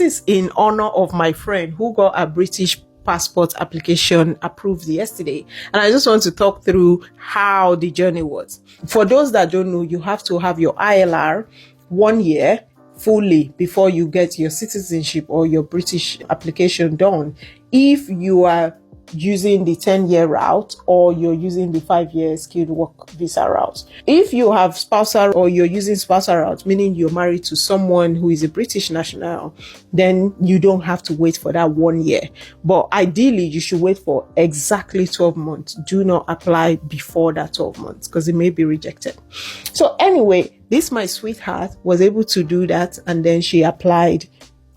This is in honor of my friend who got a British passport application approved yesterday. And I just want to talk through how the journey was. For those that don't know, you have to have your ILR 1 year fully before you get your citizenship or your British application done. If you are using the 10-year route or you're using the 5-year skilled work visa route. If you have spousal or you're using spousal route, meaning you're married to someone who is a British national, then you don't have to wait for that 1 year. But ideally, you should wait for exactly 12 months. Do not apply before that 12 months because it may be rejected. So anyway, this my sweetheart was able to do that, and then she applied.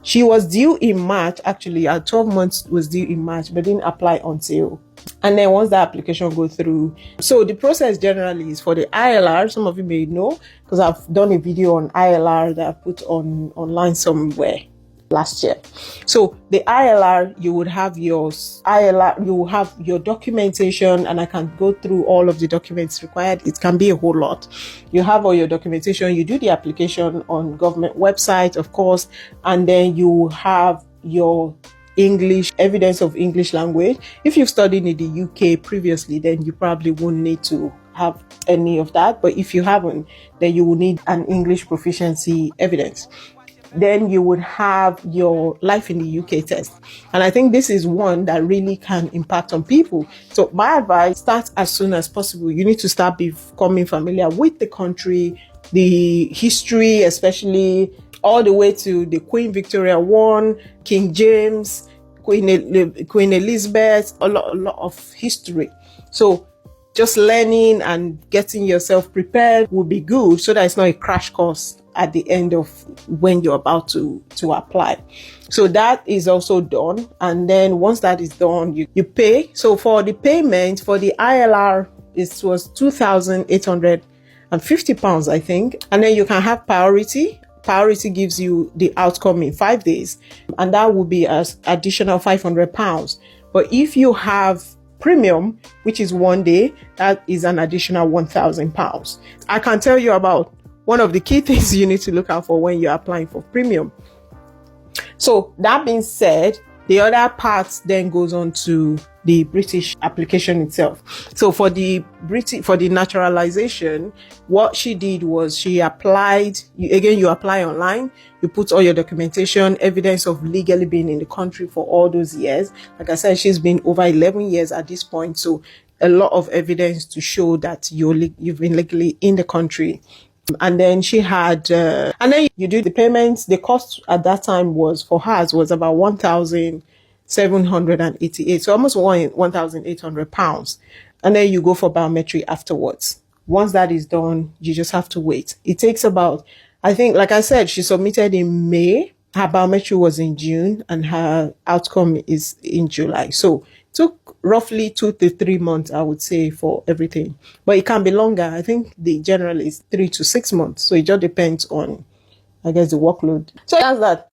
She was due in March, actually, her 12 months was due in March, but didn't apply until. And then once the application goes through. So the process generally is for the ILR. Some of you may know, because I've done a video on ILR that I put online somewhere last year. So the ILR, you would have your ILR, you will have your documentation, and I can go through all of the documents required. It can be a whole lot. You have all your documentation, you do the application on government website, of course, and then you have your English, evidence of English language. If you've studied in the UK previously, then you probably won't need to have any of that. But if you haven't, then you will need an English proficiency evidence. Then you would have your life in the UK test. And I think this is one that really can impact on people. So my advice, start as soon as possible. You need to start becoming familiar with the country, the history, especially all the way to the Queen Victoria I, King James, Queen Elizabeth, a lot of history. So just learning and getting yourself prepared will be good, so that it's not a crash course at the end of when you're about to apply. So that is also done. And then once that is done, you pay. So for the payment for the ILR, it was £2,850, I think. And then you can have priority. Priority gives you the outcome in 5 days, and that will be as additional £500. But if you have premium, which is 1 day, that is an additional £1,000. I can tell you about one of the key things you need to look out for when you're applying for premium. So that being said, the other part then goes on to the British application itself. So for the naturalization, what she did was she applied. You apply online. You put all your documentation, evidence of legally being in the country for all those years. Like I said, she's been over 11 years at this point, so a lot of evidence to show that you've been legally in the country. And then she had, and then you do the payments. The cost at that time was about £1,788, so almost £1,800. And then you go for biometric afterwards. Once that is done, you just have to wait. It takes about, I think, like I said, she submitted in May. Her biometric was in June, and her outcome is in July. So it took roughly 2 to 3 months, I would say, for everything. But it can be longer. I think the general is 3 to 6 months. So it just depends on, I guess, the workload. So that's that.